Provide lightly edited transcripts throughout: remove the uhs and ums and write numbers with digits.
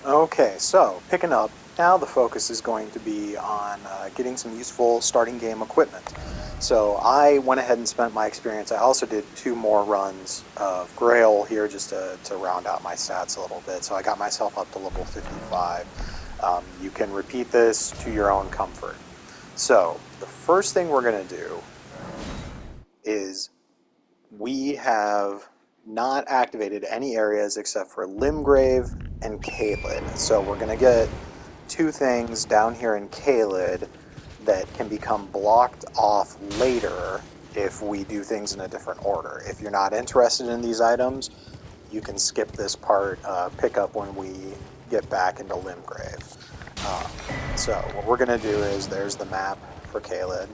Okay, so picking up, now the focus is going to be on getting some useful starting game equipment. So I went ahead and spent my experience. I also did 2 more runs of Grail here just to round out my stats a little bit. So I got myself up to level 55. You can repeat this to your own comfort. So the first thing we're going to do is we have not activated any areas except for Limgrave and Caelid. So we're going to get 2 things down here in Caelid that can become blocked off later if we do things in a different order. If you're not interested in these items, you can skip this part, pick up when we get back into Limgrave. So what we're going to do is, there's the map for Caelid.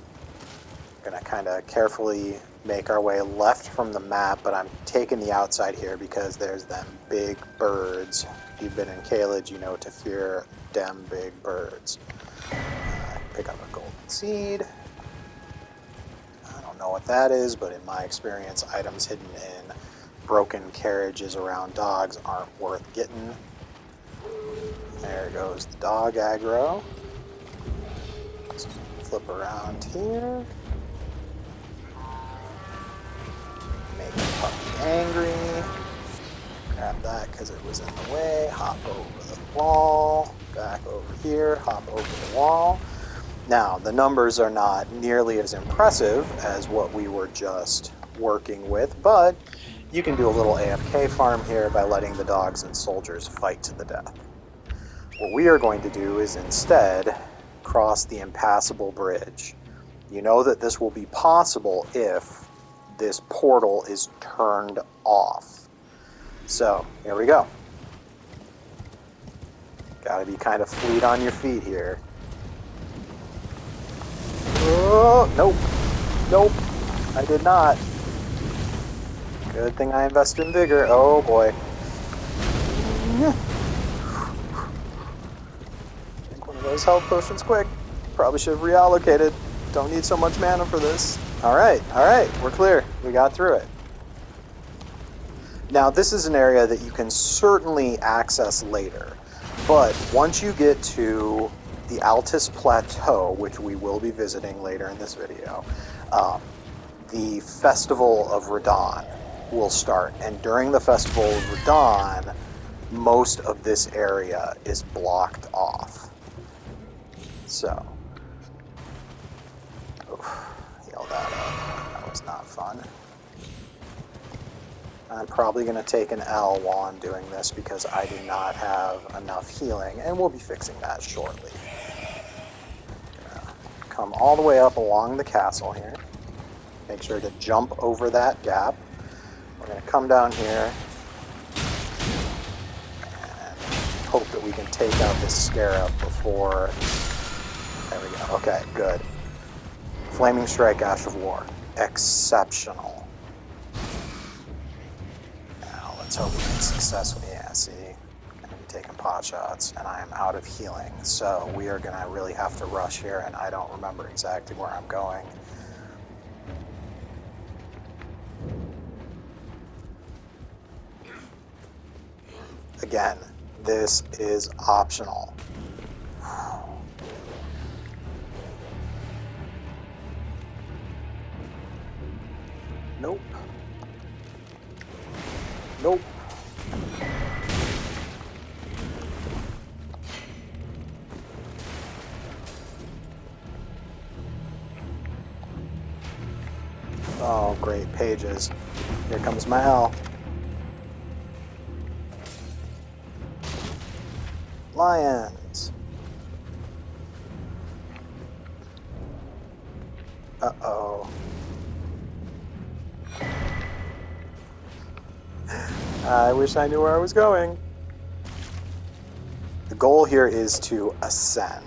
Gonna kind of carefully make our way left from the map, but I'm taking the outside here because there's them big birds. If you've been in Caelid, you know to fear them big birds. Pick up a golden seed. I don't know what that is, but in my experience, items hidden in broken carriages around dogs aren't worth getting. There goes the dog aggro. Let's flip around here. Make the puppy angry. Grab that because it was in the way. Hop over the wall. Back over here. Hop over the wall. Now, the numbers are not nearly as impressive as what we were just working with, but you can do a little AFK farm here by letting the dogs and soldiers fight to the death. What we are going to do is instead cross the impassable bridge. You know that this will be possible if this portal is turned off. So, here we go. Gotta be kind of fleet on your feet here. Oh, nope. Nope. I did not. Good thing I invested in vigor. Oh boy. Drink one of those health potions quick. Probably should have reallocated. Don't need so much mana for this. Alright, we're clear. We got through it. Now, this is an area that you can certainly access later, but once you get to the Altus Plateau, which we will be visiting later in this video, the Festival of Radon will start, and during the Festival of Radon, most of this area is blocked off. So, heal that up. That was not fun. I'm probably going to take an L while I'm doing this because I do not have enough healing, and we'll be fixing that shortly. Come all the way up along the castle here. Make sure to jump over that gap. We're going to come down here and hope that we can take out this scarab before... There we go. Okay, good. Flaming Strike, Ash of War. Exceptional. Let's hope we can successfully, see, I'm going to be taking pot shots, and I am out of healing, so we are going to really have to rush here, and I don't remember exactly where I'm going. Again, this is optional. Nope. Nope. Oh, great, pages. Here comes my hell. Lions. Uh-oh. I wish I knew where I was going. The goal here is to ascend.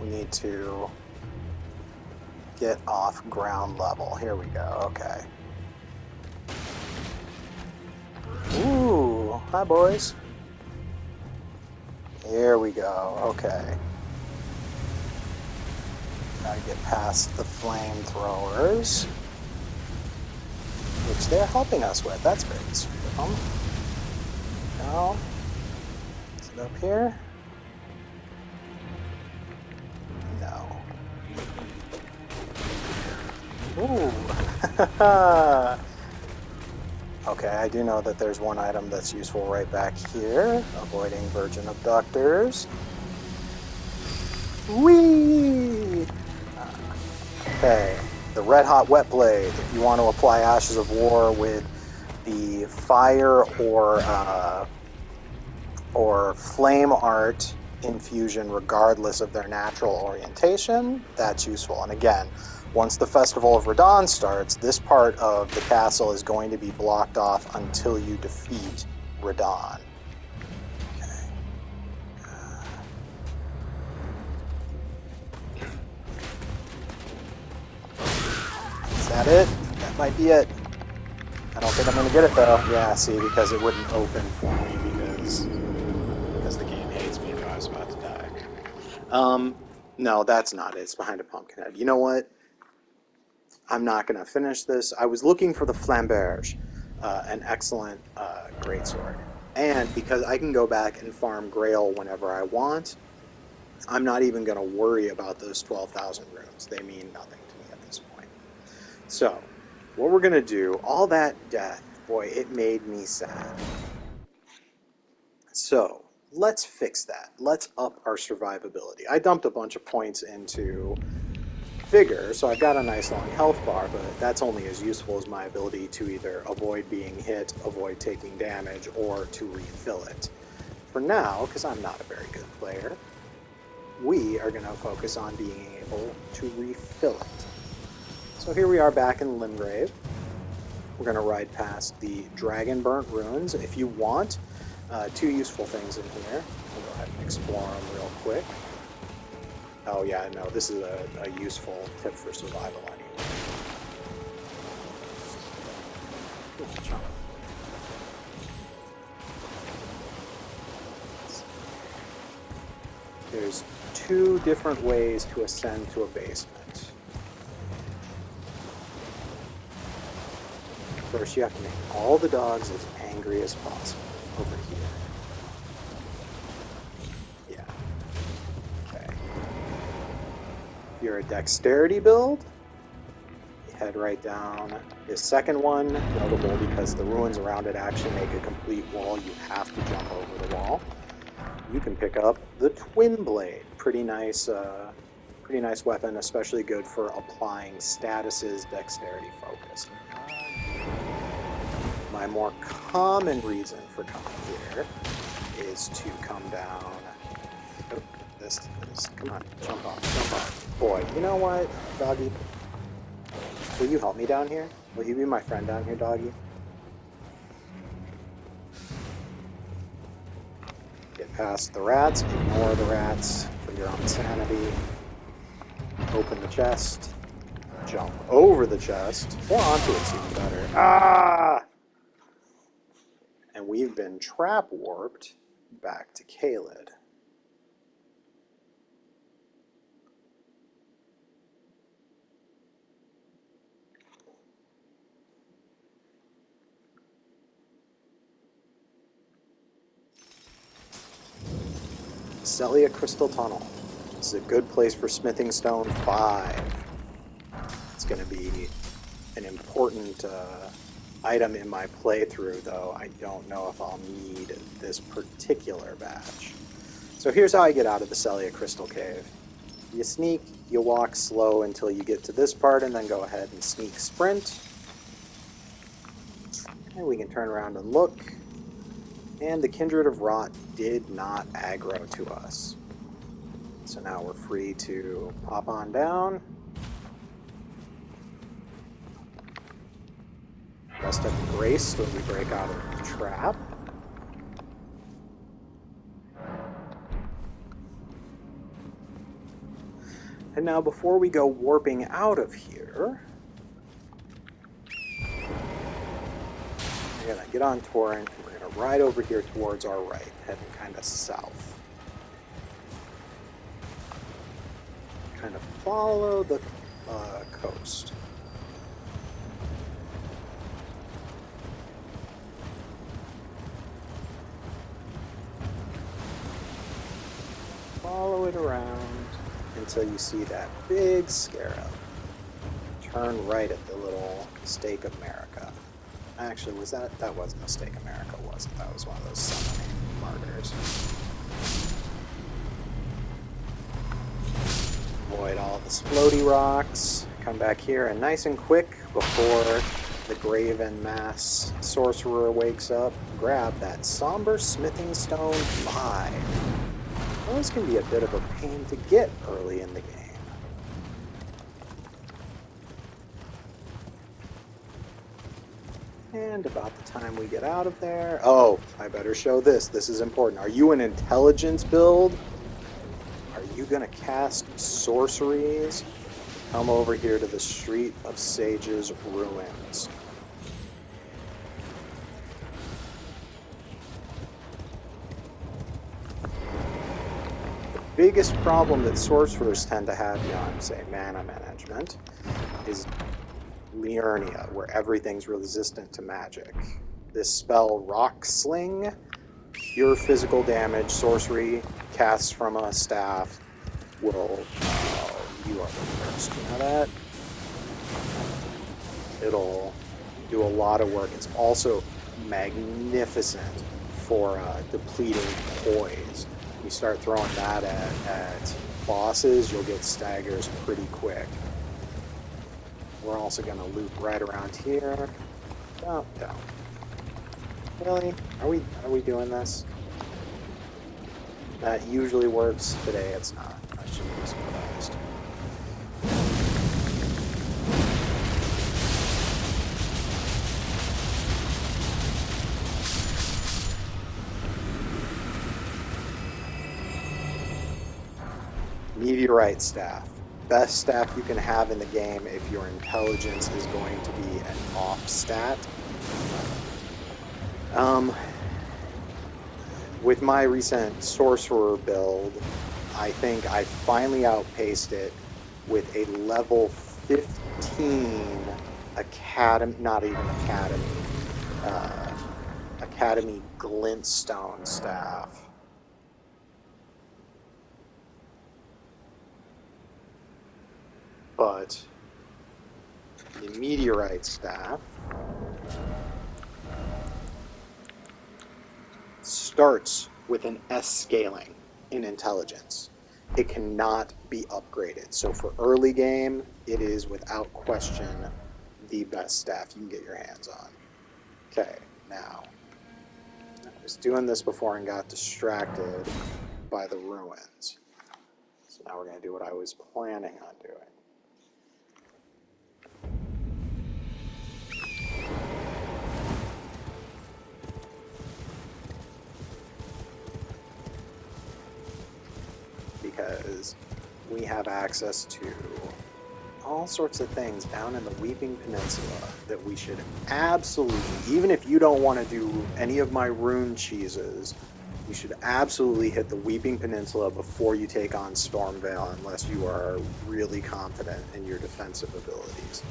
We need to get off ground level. Here we go. Okay. Ooh, hi boys. Here we go. Okay. Gotta get past the flamethrowers, which they're helping us with. That's very sweet of them. No. Up here? No. Ooh. Okay, I do know that there's one item that's useful right back here. Avoiding virgin abductors. Whee! Okay, the red hot wet blade. If you want to apply Ashes of War with the fire or flame art infusion regardless of their natural orientation, that's useful. And again, once the Festival of Radon starts, this part of the castle is going to be blocked off until you defeat Radon. Okay. Is that it? That might be it. I don't think I'm going to get it though. Yeah, see, because it wouldn't open for me because the game hates me if I was about to die. No, that's not it. It's behind a pumpkin head. You know what? I'm not going to finish this. I was looking for the Flamberge, an excellent greatsword. And because I can go back and farm Grail whenever I want, I'm not even going to worry about those 12,000 runes. They mean nothing to me at this point. So, what we're going to do, all that death, boy, it made me sad. So, let's fix that. Let's up our survivability. I dumped a bunch of points into Vigor, so I've got a nice long health bar, but that's only as useful as my ability to either avoid being hit, avoid taking damage, or to refill it. For now, because I'm not a very good player, we are going to focus on being able to refill it. So here we are back in Limgrave. We're going to ride past the Dragon Burnt Ruins. If you want, two useful things in here. We'll go ahead and explore them real quick. Oh yeah, no, this is a useful tip for survival anyway. There's two different ways to ascend to a basement. First, you have to make all the dogs as angry as possible over here. Yeah. Okay. If you're a dexterity build, you head right down. This second one, notable because the ruins around it actually make a complete wall. You have to jump over the wall. You can pick up the Twin Blade. Pretty nice weapon, especially good for applying statuses, dexterity focus. My more common reason for coming here is to come down. Oh, come on, jump off. Boy, you know what, doggy? Will you help me down here? Will you be my friend down here, doggy? Get past the rats, ignore the rats for your own sanity. Open the chest. Jump over the chest. Or onto it's even better. Ah! And we've been trap warped back to Caelid. Celia Crystal Tunnel. This is a good place for Smithing Stone 5. It's going to be an important item in my playthrough, though I don't know if I'll need this particular badge. So here's how I get out of the Celia Crystal Cave. You sneak, you walk slow until you get to this part, and then go ahead and sneak sprint. And we can turn around and look. And the Kindred of Rot did not aggro to us. So now we're free to pop on down. Rest up Grace when we break out of the trap. And now before we go warping out of here, we're going to get on Torrent, and we're going to ride over here towards our right, heading kind of south. Kind of follow the coast. follow it around until you see that big scarab. Turn right at the little Stake of America. Actually, that wasn't a Stake America, was it? That was one of those summoning markers. Avoid all the floaty rocks. Come back here and nice and quick before the Graven Mass Sorcerer wakes up, grab that Somber Smithing Stone 5. Those can be a bit of a pain to get early in the game. And about the time we get out of there... Oh, I better show this. This is important. Are you an intelligence build? Are you going to cast sorceries? Come over here to the Street of Sages Ruins. The biggest problem that sorcerers tend to have beyond, say, mana management is Liurnia, where everything's resistant to magic. This spell, Rock Sling, pure physical damage, sorcery, casts from a staff, will... you are the worst. You know that? It'll do a lot of work. It's also magnificent for depleting poise. You start throwing that at bosses, you'll get staggers pretty quick. We're also going to loop right around here. Oh, no. Really? Are we doing this? That usually works. Today it's not. I shouldn't be surprised. Meteorite Staff. Best staff you can have in the game if your intelligence is going to be an off stat. With my recent sorcerer build, I think I finally outpaced it with a level 15 academy, not even academy, academy glintstone staff. But the meteorite staff starts with an S scaling in intelligence. It cannot be upgraded. So for early game, it is without question the best staff you can get your hands on. Okay, now, I was doing this before and got distracted by the ruins. So now we're going to do what I was planning on doing. Because we have access to all sorts of things down in the Weeping Peninsula that we should absolutely, even if you don't want to do any of my rune cheeses, you should absolutely hit the Weeping Peninsula before you take on Stormveil unless you are really confident in your defensive abilities.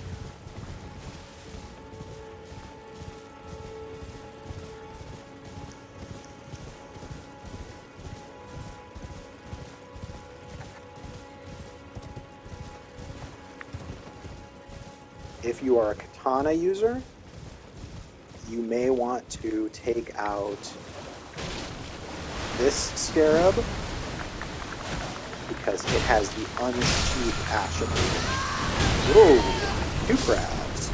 If you are a katana user, you may want to take out this scarab because it has the unsheathed ash ability. Whoa, 2 crabs.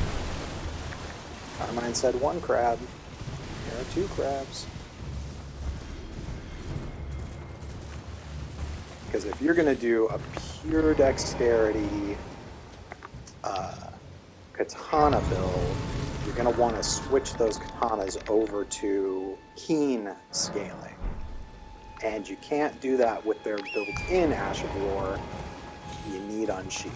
Carmine said 1 crab. There are 2 crabs. Because if you're going to do a pure dexterity katana build, you're going to want to switch those katanas over to keen scaling. And you can't do that with their built-in Ash of War. You need Unsheath.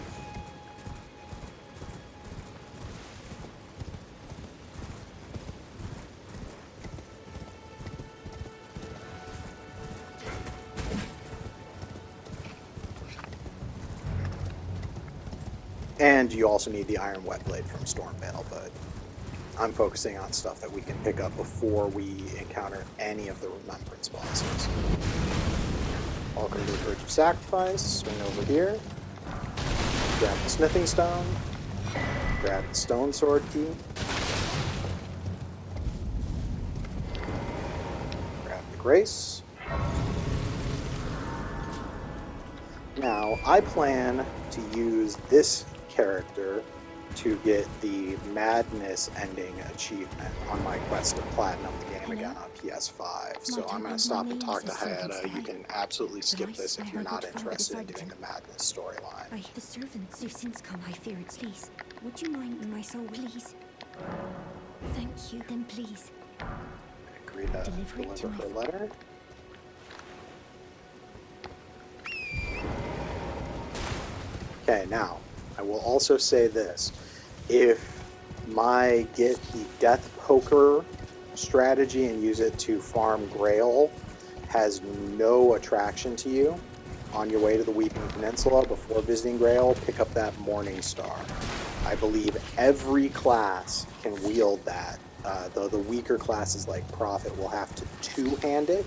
And you also need the Iron Whetblade from Stormveil, but I'm focusing on stuff that we can pick up before we encounter any of the Remembrance bosses. Welcome to the Bridge of Sacrifice. Swing over here. Grab the smithing stone. Grab the stone sword key. Grab the grace. Now, I plan to use this character to get the Madness ending achievement on my quest to platinum the game again on PS5. So I'm going to stop and talk to Hayata. You can absolutely skip this if you're not interested in doing the Madness storyline. Right, the servants who've since come, I fear it's least. Would you mind, my soul, please? Thank you. Then please. Agree to deliver her letter. Okay, now, I will also say this. If my get the Death Poker strategy and use it to farm Grail has no attraction to you, on your way to the Weeping Peninsula before visiting Grail, pick up that Morning Star. I believe every class can wield that, though the weaker classes like Prophet will have to two-hand it.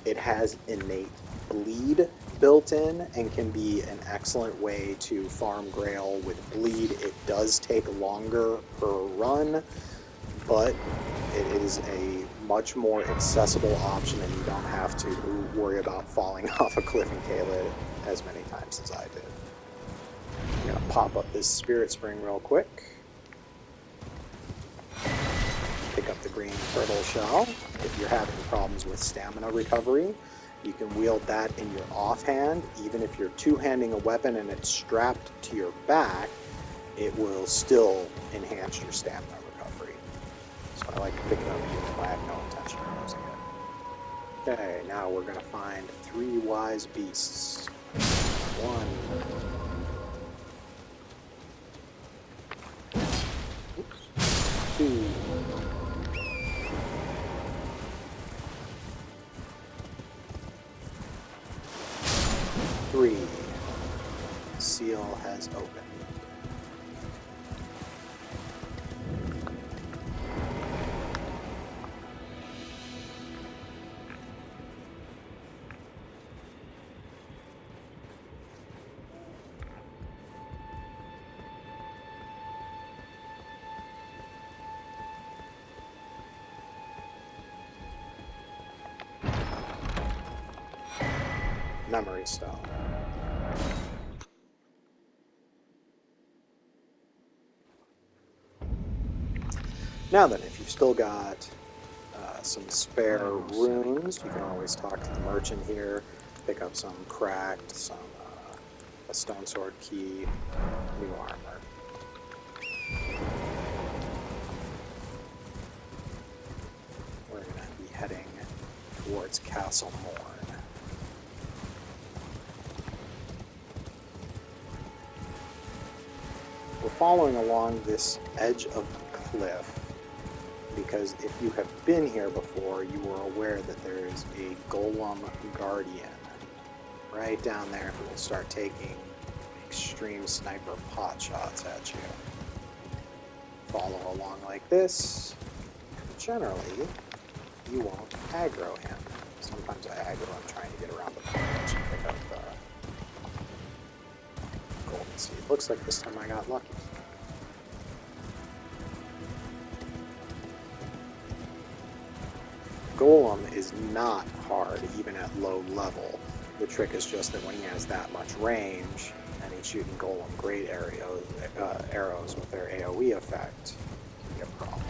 It has innate bleed built in and can be an excellent way to farm Grail with bleed. It does take longer per run, but it is a much more accessible option and you don't have to worry about falling off a cliff in Caelid as many times as I did. I'm going to pop up this Spirit Spring real quick. Pick up the green turtle shell. If you're having problems with stamina recovery, you can wield that in your offhand. Even if you're two-handing a weapon and it's strapped to your back, it will still enhance your stamina recovery. So I like to pick it up even if I have no intention of using it. Okay, now we're going to find 3 wise beasts. 1. Oops. 2. 3. Seal has opened. Memory stone. Now then, if you've still got some spare runes, you can always talk to the merchant here, pick up some cracked, a stone sword key, new armor. We're going to be heading towards Castle Morn. We're following along this edge of the cliff because if you have been here before, you are aware that there is a Golem Guardian right down there who will start taking extreme sniper pot shots at you. Follow along like this. Generally, you won't aggro him. Sometimes I aggro him trying to get around the branch and pick up golden seed. Looks like this time I got lucky. Golem is not hard even at low level. The trick is just that when he has that much range and he's shooting Golem great arrows with their AoE effect, it can be a problem.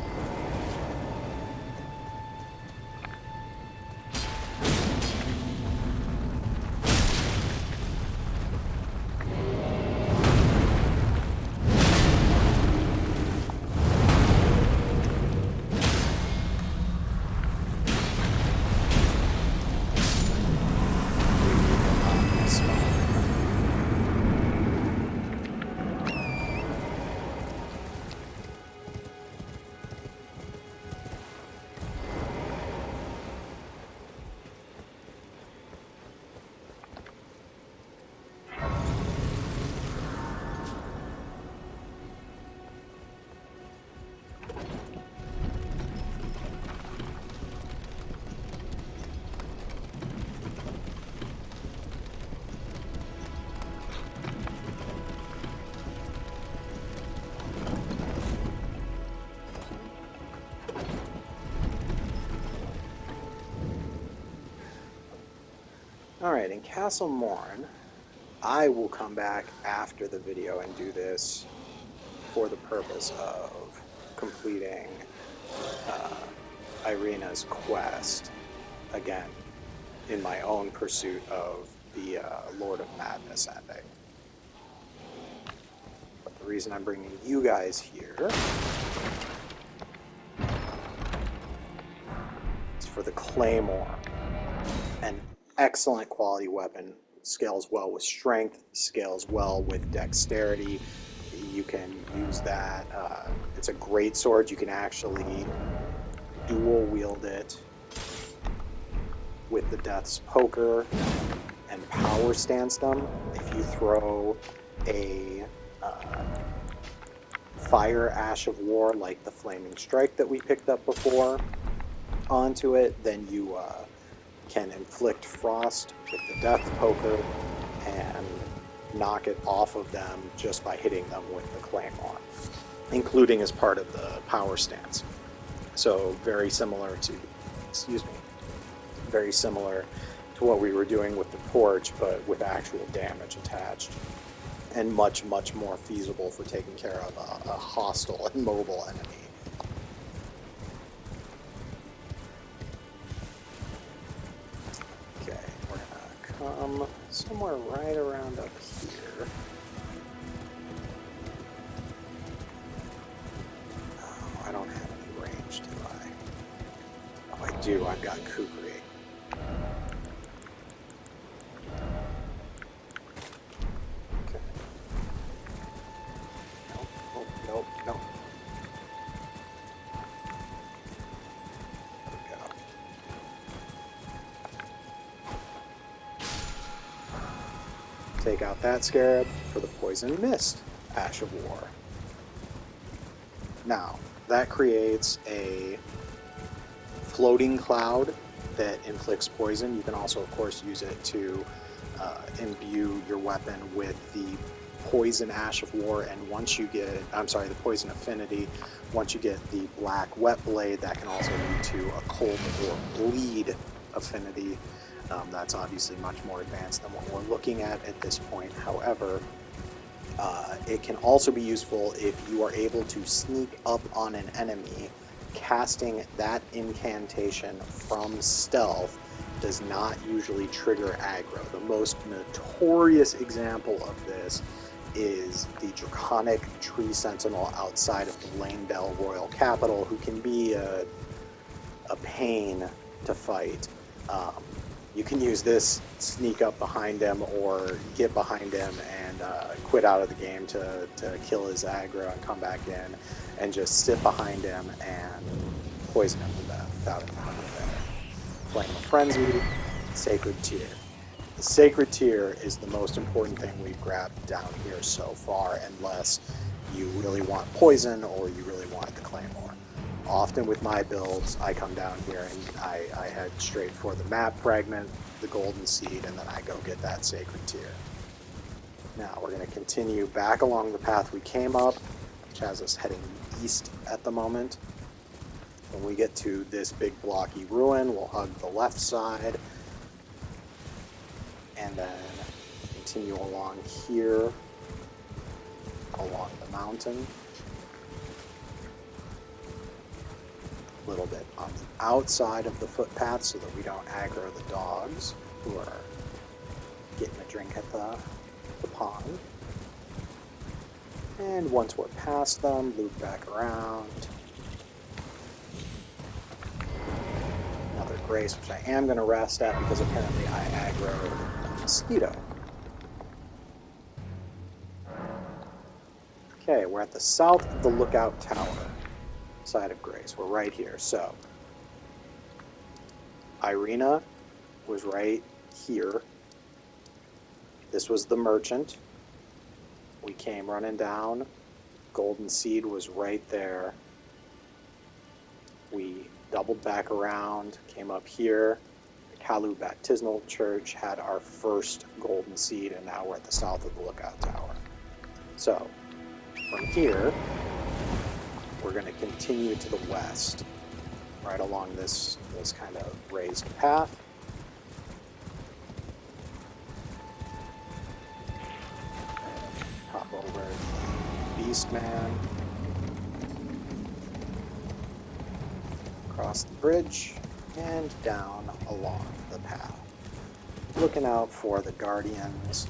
Alright, in Castle Morn, I will come back after the video and do this for the purpose of completing Irina's quest, again, in my own pursuit of the Lord of Madness ending. But the reason I'm bringing you guys here is for the Claymore. An excellent quality weapon, scales well with strength, scales well with dexterity. You can use that. It's a great sword. You can actually dual wield it with the Death's Poker and power stance them. If you throw a fire ash of war like the flaming strike that we picked up before onto it, then you can inflict frost with the Death Poker and knock it off of them just by hitting them with the Claymore, including as part of the power stance. So very similar to, very similar to what we were doing with the torch, but with actual damage attached, and much, much more feasible for taking care of a hostile and mobile enemy. Okay, we're gonna come somewhere right around up here. Oh, I don't have any range, do I? Oh, I do. I've got Kukri. Okay. Nope, nope, nope, nope. There we go. Take out that scarab for the Poison Mist Ash of War. Now, that creates a floating cloud that inflicts poison. You can also, of course, use it to imbue your weapon with the Poison Ash of War, and once you get, the Poison Affinity, once you get the Black Wet Blade, that can also lead to a Cold or Bleed Affinity. That's obviously much more advanced than what we're looking at this point. However, it can also be useful if you are able to sneak up on an enemy. Casting that incantation from stealth does not usually trigger aggro. The most notorious example of this is the Draconic Tree Sentinel outside of the Lanedell Royal Capital, who can be a pain to fight. You can use this, sneak up behind him, or get behind him and quit out of the game to kill his aggro and come back in and just sit behind him and poison him to death without him knowing there. Flame of Frenzy, Sacred Tear. The Sacred Tear is the most important thing we've grabbed down here so far, unless you really want poison or you really want the Claymore. Often with my builds, I come down here and I head straight for the map fragment, the golden seed, and then I go get that Sacred Tear. Now we're going to continue back along the path we came up, which has us heading east at the moment. When we get to this big blocky ruin, we'll hug the left side, and then continue along here, along the mountain. A little bit on the outside of the footpath so that we don't aggro the dogs who are getting a drink at the pond. And once we're past them, loop back around. Another Grace, which I am going to rest at because apparently I aggroed a mosquito. Okay, we're at the south of the Lookout Tower side of Grace. We're right here. So Irina was right here. This was the merchant. We came running down. Golden Seed was right there. We doubled back around, came up here. The Kalu Baptismal Church had our first Golden Seed, and now we're at the south of the Lookout Tower. So from here, we're going to continue to the west, right along this kind of raised path. over the Beast Man. Across the bridge and down along the path. Looking out for the Guardians.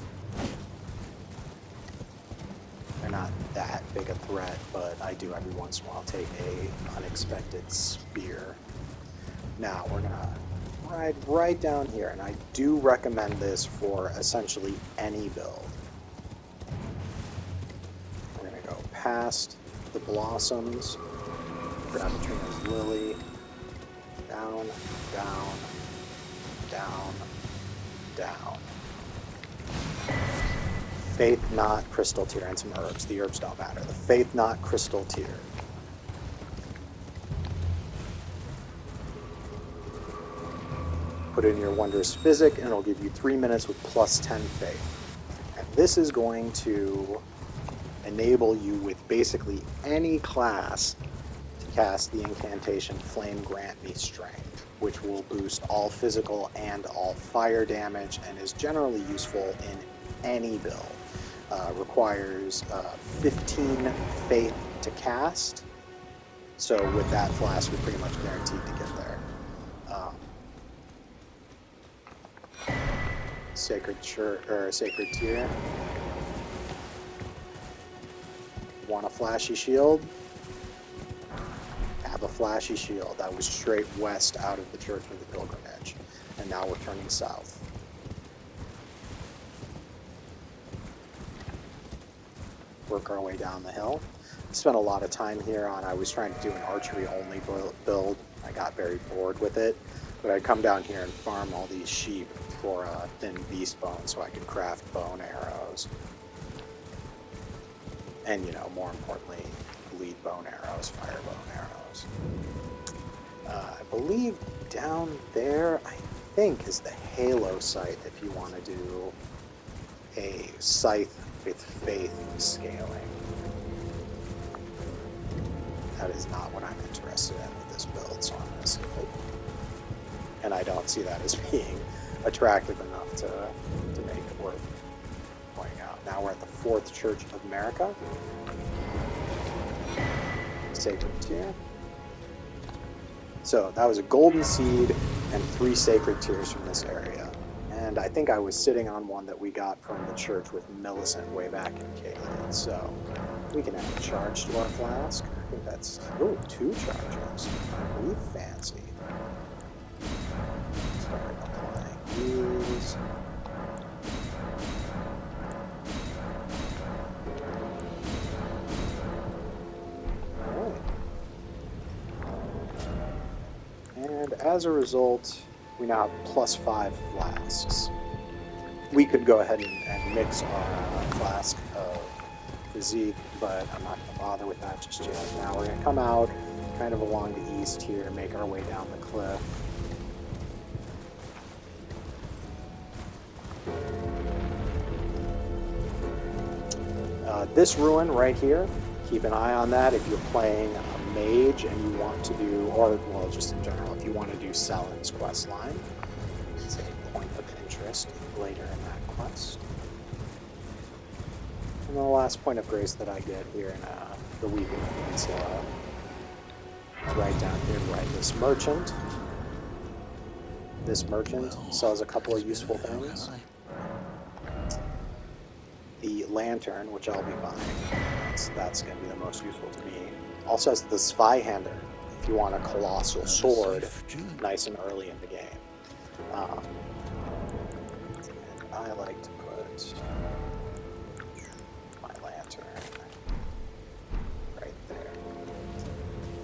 They're not that big a threat, but I do every once in a while take a unexpected spear. Now we're gonna ride right down here, and I do recommend this for essentially any build. We're gonna go past the Blossoms, grab Trina's Lily, down, down, down, down. Faith Knot, Crystal Tear, and some herbs. The herbs don't matter. The Faith Knot, Crystal Tear. Put in your Wondrous Physic, and it'll give you 3 minutes with plus 10 Faith. And this is going to enable you with basically any class to cast the incantation Flame Grant Me Strength, which will boost all physical and all fire damage, and is generally useful in any build. Requires 15 Faith to cast, so with that flask you're pretty much guaranteed to get there. Sacred Church or Sacred Tear. Want a flashy shield? Have a flashy shield. That was straight west out of the Church of the Pilgrimage, and now we're turning south. Work our way down the hill. Spent a lot of time here on, I was trying to do an archery only build. I got very bored with it, but I'd come down here and farm all these sheep for thin beast bone so I could craft bone arrows. And, you know, more importantly, bleed bone arrows, fire bone arrows. I believe down there, I think, is the Halo site if you want to do a scythe with faith scaling. That is not what I'm interested in with this build, so I'm going to skip it. And I don't see that as being attractive enough to make it worth pointing out. Now we're at the 4th Church of America. Sacred Tear. So that was a golden seed and 3 sacred tears from this area. And I think I was sitting on one that we got from the church with Millicent way back in Caelid. So we can add a charge to our flask. I think that's, ooh, 2 charges. We fancy. Start applying these. And as a result, we now have plus 5 flasks. We could go ahead and mix our flask of physique, but I'm not going to bother with that just yet. Now we're going to come out kind of along the east here, make our way down the cliff. This ruin right here, keep an eye on that if you're playing a mage and you want to do, or well, just in general, if you want to do Selen's quest line. It's a point of interest later in that quest. And the last point of grace that I get here in the Weeping Peninsula is right down here, right? This merchant sells a couple of useful things. The lantern, which I'll be buying, that's going to be the most useful to me. Also has the Zweihander, if you want a colossal sword, nice and early in the game. And I like to put my lantern right there.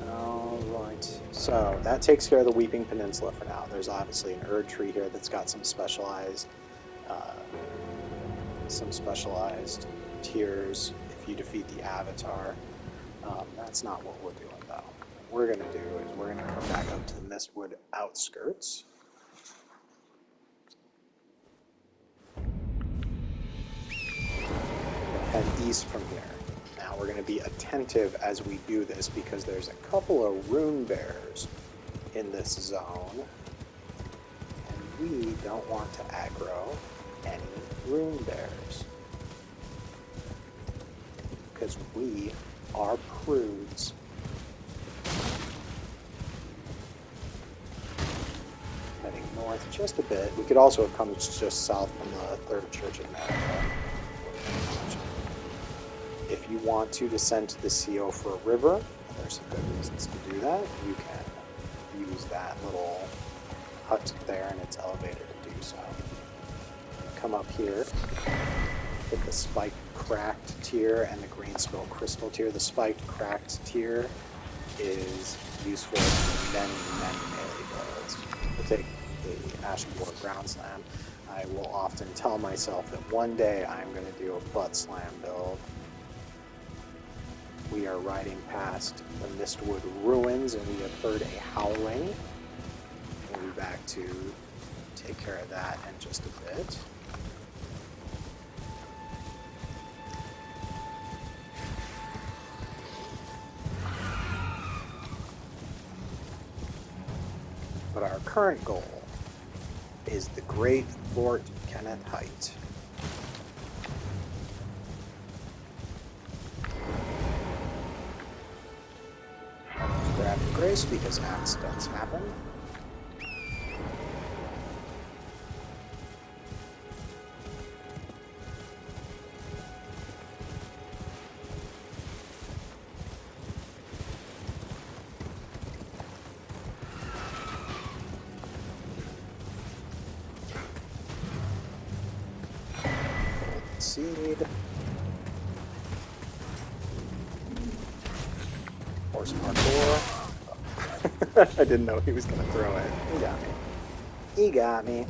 Alright, so that takes care of the Weeping Peninsula for now. There's obviously an Erd tree here that's got some specialized tiers if you defeat the Avatar. That's not what we're doing though. What we're going to do is we're going to come back up to the Mistwood outskirts. We're going to head east from here. Now we're going to be attentive as we do this because there's a couple of rune bears in this zone. And we don't want to aggro any rune bears. because we are prudes. Heading north just a bit. We could also have come just south from the Third Church of America. If you want to descend to the CO for a river, and there's some good reasons to do that, you can use that little hut there and its elevator to do so. Come up here, hit the spiked cracked tier and the green skull crystal tier. The spiked cracked tier is useful in many melee builds. We'll take the Ash of War Ground Slam. I will often tell myself that one day I'm going to do a butt slam build. We are riding past the Mistwood Ruins and we have heard a howling. We'll be back to take care of that in just a bit. But our current goal is the Great Fort Kenneth Height. Grab the grace because accidents happen. Seed. Horse parkour. I didn't know he was going to throw it. He got me. He got me.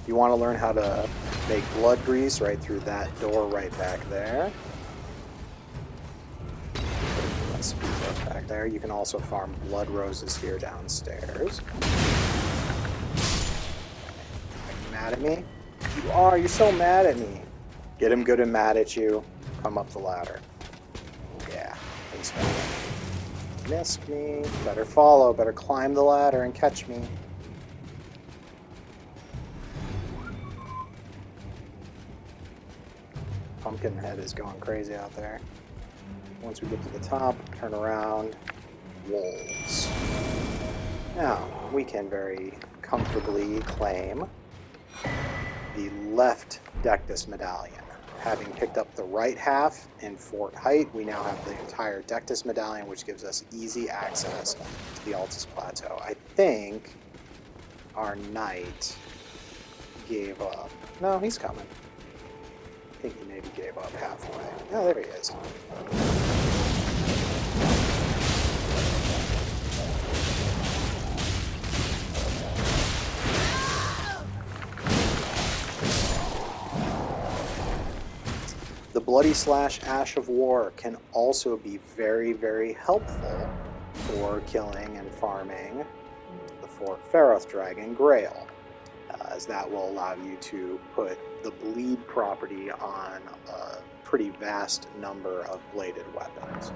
You want to learn how to make blood grease right through that door right back there. Let's speed up back there. You can also farm blood roses here downstairs. Are you mad at me? You are. You're so mad at me. Get him good and mad at you. Come up the ladder. Yeah. Thanks, man. Missed me. Better follow. Better climb the ladder and catch me. Pumpkinhead is going crazy out there. Once we get to the top, turn around. Wolves. Now, we can very comfortably claim the left Dectus Medallion. Having picked up the right half in Fort Height, we now have the entire Dectus Medallion, which gives us easy access to the Altus Plateau. I think our knight gave up. No, he's coming. I think he maybe gave up halfway. Oh, there he is. The Bloody Slash Ash of War can also be very, very helpful for killing and farming the Fort Pharos Dragon Grail, as that will allow you to put the bleed property on a pretty vast number of bladed weapons.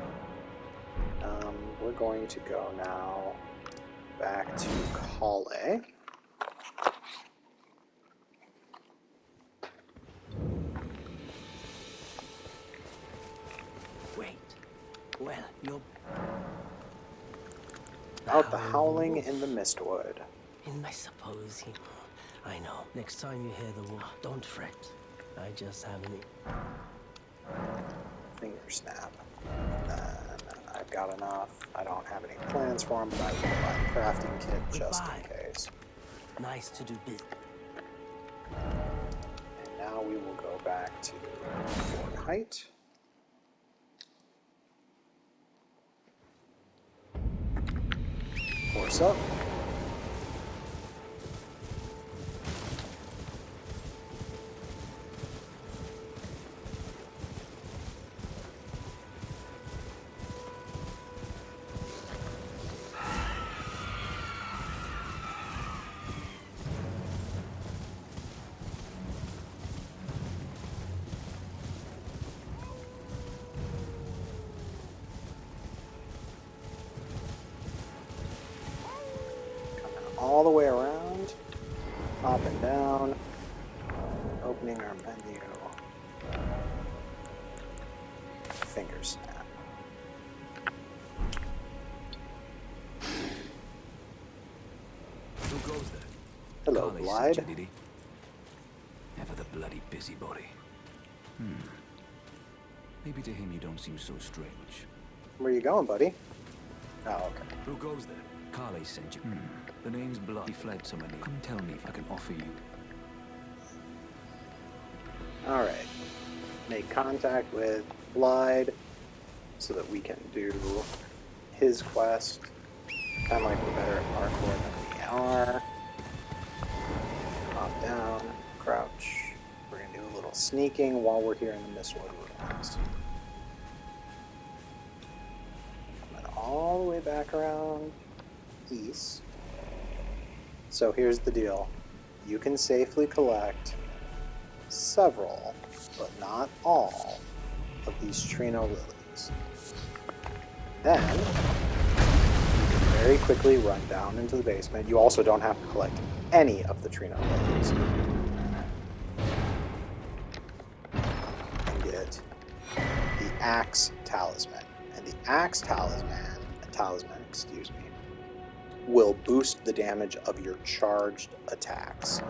We're going to go now back to Kale. Wait. Well, you're... Out the howling in the Mistwood. I suppose he... I know. Next time you hear the wolf, don't fret. I just haven't... Finger snap. I've got enough. I don't have any plans for him, but I will buy the crafting kit just in case. Nice to do business. And now we will go back to Fort Height. Horse up. All the way around, up and down, opening our menu. fingers snap. Who goes there? Hello, Carly Glide. sent you, did he? Ever the bloody busybody. Maybe to him you don't seem so strange. Where you going, buddy? Oh, okay. Who goes there? Carly sent you. The name's Blood. He fled so many. Come tell me if I can offer you. Alright. Make contact with Glide so that we can do his quest. Kind of like we're better at parkour than we are. Hop down, crouch. We're going to do a little sneaking while we're here in the Mistwood Ruins. Coming all the way back around east. So here's the deal. You can safely collect several, but not all, of these Trino lilies. Then, you can very quickly run down into the basement. You also don't have to collect any of the Trino lilies. And get the Axe Talisman. And the Axe Talisman, excuse me, will boost the damage of your charged attacks.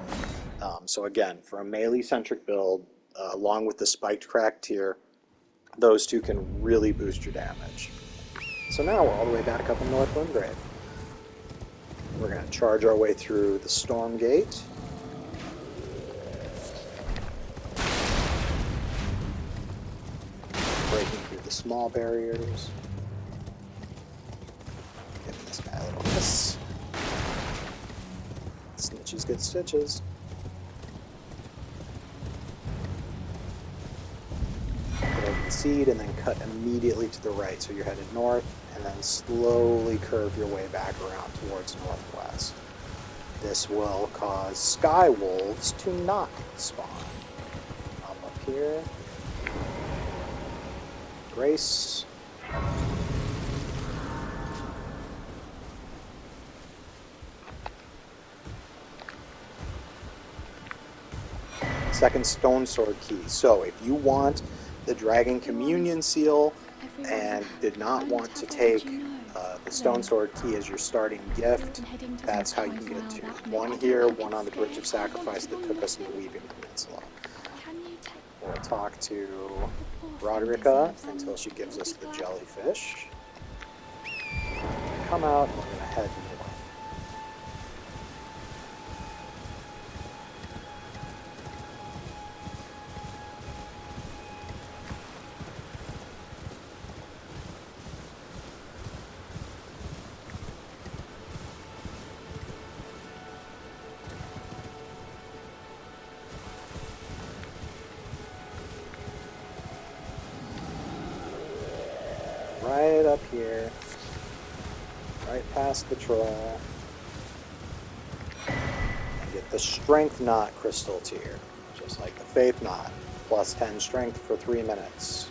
So again, for a melee-centric build, along with the Spiked Crack tier, those two can really boost your damage. So now we're all the way back up in North Limgrave. We're going to charge our way through the Storm Gate. Breaking through the small barriers. Giving this guy a little miss. Snitches get stitches. Seed and then cut immediately to the right, so you're headed north, and then slowly curve your way back around towards northwest. This will cause sky wolves to not spawn. Up here. Grace. Second stone sword key. So if you want the Dragon Communion Seal and did not want to take the Stone Sword Key as your starting gift, that's how you can get two. One here, one on the Bridge of Sacrifice that took us to the Weeping Peninsula. We'll talk to Roderica until she gives us the jellyfish. Come out, and we're going to head north. Right up here, right past the troll, and get the Strength Knot crystal tier, just like the Faith Knot, plus 10 strength for 3 minutes.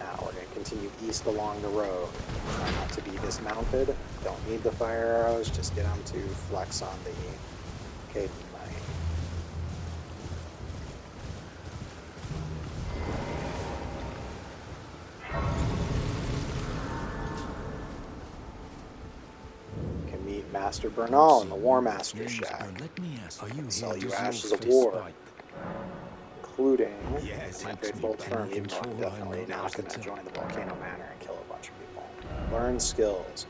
Now we're going to continue east along the road. Try not to be dismounted. Don't need the fire arrows, just get them to flex on the Cape of Might. Master Bernal in the War Master Shack. Let me ask, are you Sell here you just Ashes your of fist War, fight? including Yes, my helps faithful me term. Even though I'm control, I definitely know not there's the going to tip. join the Volcano Manor and kill a bunch of people. Learn skills.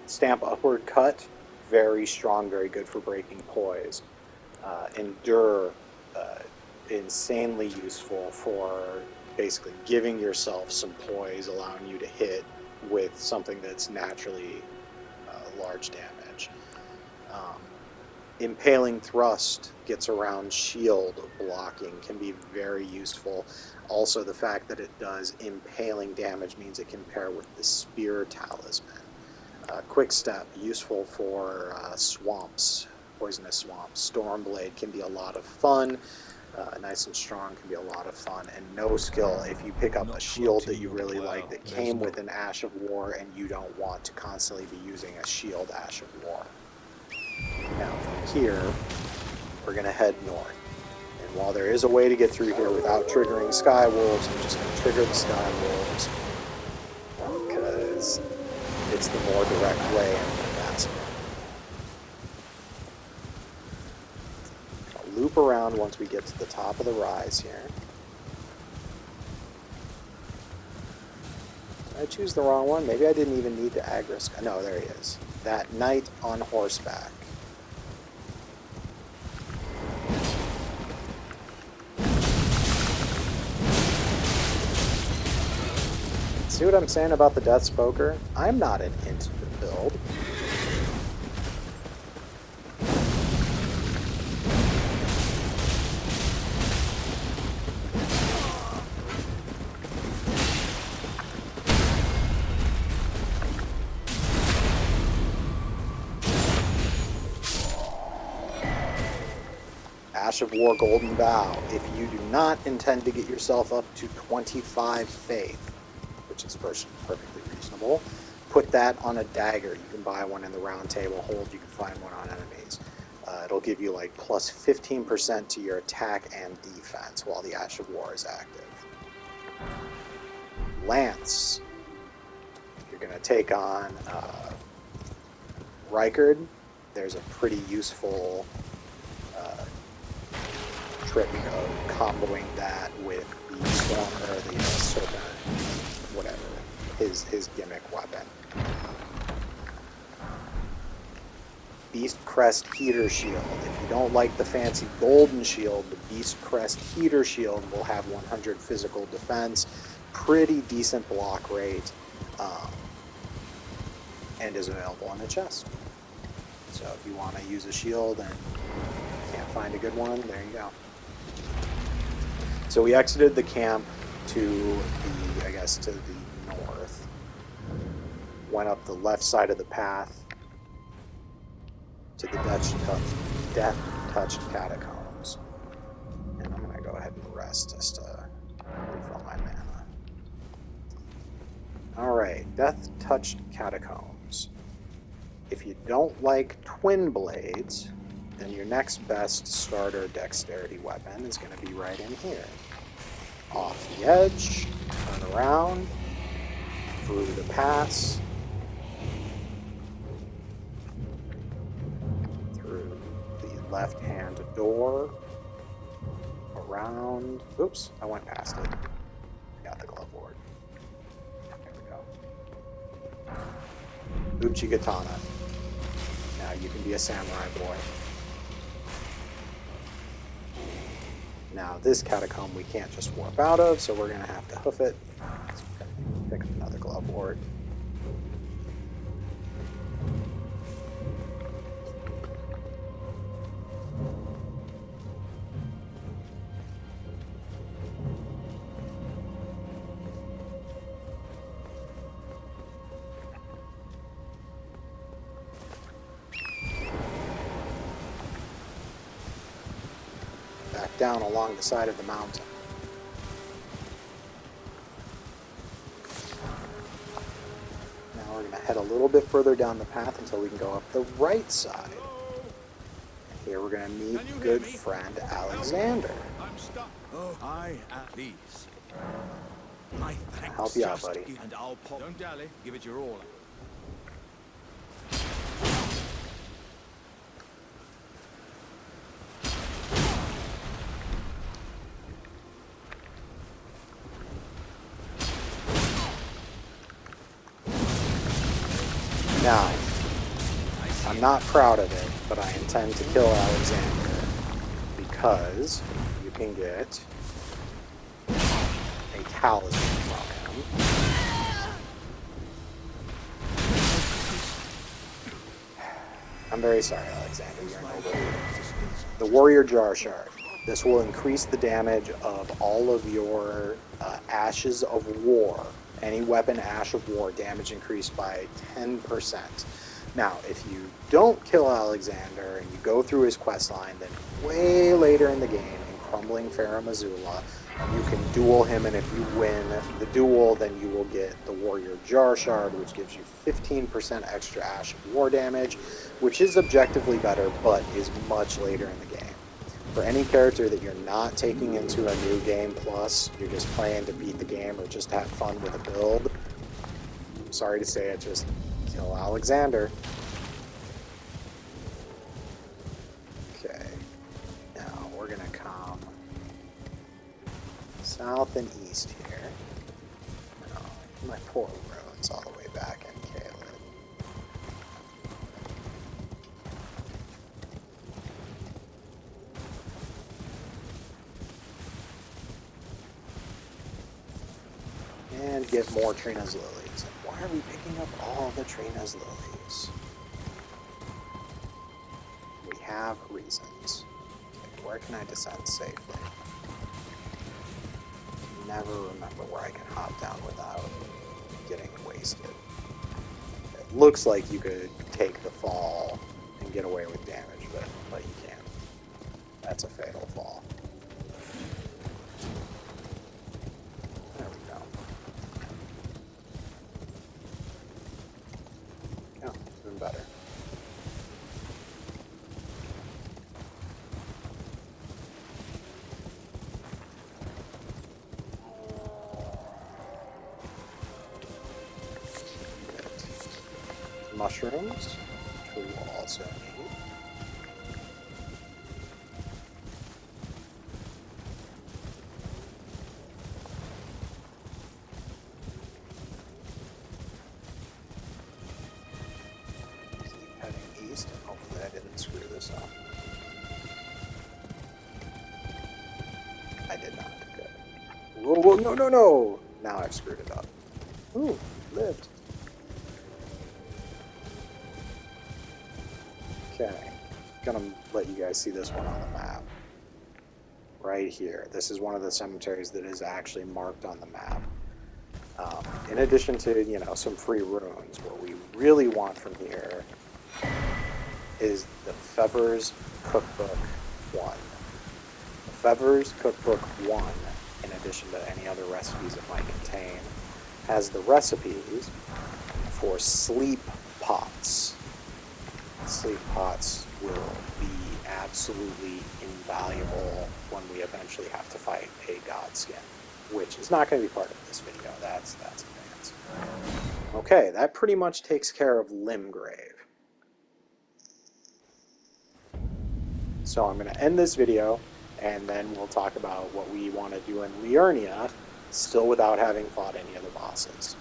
Stamp Upward Cut, very strong, very good for breaking poise. Endure, insanely useful for basically giving yourself some poise, allowing you to hit with something that's naturally large damage. Impaling Thrust gets around shield blocking, can be very useful. Also, the fact that it does impaling damage means it can pair with the Spear Talisman. Quick Step, useful for swamps, poisonous swamps. Stormblade can be a lot of fun. Nice and strong can be a lot of fun. And No Skill, if you pick up Not a shield that floating you your really plow. like that There's came no- with an Ash of War and you don't want to constantly be using a shield Ash of War. Now from here, we're going to head north. And while there is a way to get through here without triggering Sky Wolves, I'm just going to trigger the Sky Wolves because it's the more direct way and the faster. I'll loop around once we get to the top of the rise here. Did I choose the wrong one? Maybe I didn't even need to aggro Sky. No, there he is. That knight on horseback. See what I'm saying about the Death Spoker? I'm not an instant build. Ash of War Golden Bow. If you do not intend to get yourself up to 25 faith, which is perfectly reasonable, put that on a dagger. You can buy one in the round table hold. You can find one on enemies. It'll give you like plus 15% to your attack and defense while the Ash of War is active. Lance. You're going to take on Rykard. There's a pretty useful trick of comboing that with the storm or the serpent, whatever, his gimmick weapon. Beast Crest Heater Shield. If you don't like the fancy golden shield, the Beast Crest Heater Shield will have 100 physical defense, pretty decent block rate, and is available in the chest. So if you want to use a shield and can't find a good one, there you go. So we exited the camp to the, I guess, to the north. Went up the left side of the path to the death-touched catacombs. And I'm going to go ahead and rest just to refill my mana. Alright, death-touched catacombs. If you don't like twin blades, then your next best starter dexterity weapon is going to be right in here. Off the edge, turn around, through the pass, through the left-hand door, around, oops, I went past it. Got the glove board. There we go. Uchigatana. Now you can be a samurai boy. Now this catacomb we can't just warp out of, so we're going to have to hoof it. So pick up another glove board. Back down along the side of the mountain. Now we're going to head a little bit further down the path until we can go up the right side. And here we're going to meet good friend Alexander. I'm stuck. Oh, I at least. My thanks. I'll help you out, buddy. And I'll pop. Don't dally. Give it your all. Now, I'm not proud of it, but I intend to kill Alexander because you can get a talisman from him. I'm very sorry, Alexander. You're no good. The Warrior Jar Shard. This will increase the damage of all of your Ashes of War. Any weapon Ash of War damage increased by 10%. Now, if you don't kill Alexander and you go through his quest line, then way later in the game, in Crumbling Farum Azula, you can duel him, and if you win the duel, then you will get the Warrior Jar Shard, which gives you 15% extra Ash of War damage, which is objectively better, but is much later in the game. For any character that you're not taking into a new game plus, you're just playing to beat the game or just have fun with a build, I'm sorry to say it, just kill Alexander. Okay, now we're gonna come south and east here. Oh, my poor ruins all the way back in Caleb. And get more Trina's lilies. And why are we picking up all the Trina's lilies? We have reasons. Okay, where can I descend safely? Never remember where I can hop down without getting wasted. It looks like you could take the fall and get away with damage, but you can't. That's a fatal fall. There we go. Yeah, even better. Mushrooms, which we will also need. Keep heading east, and hopefully I didn't screw this up. I did not. Good. Whoa, whoa, no, no, no! Now I've screwed it up. Ooh, lived. Okay, gonna let you guys see this one on the map. Right here. This is one of the cemeteries that is actually marked on the map. In addition to, you know, some free runes, what we really want from here is the Fevor's Cookbook 1. The Fevor's Cookbook 1, in addition to any other recipes it might contain, has the recipes for sleep pots. Sleep pots will be absolutely invaluable when we eventually have to fight a Godskin, which is not going to be part of this video. That's advanced. Okay, that pretty much takes care of Limgrave. So I'm going to end this video, and then we'll talk about what we want to do in Liurnia, still without having fought any of the bosses.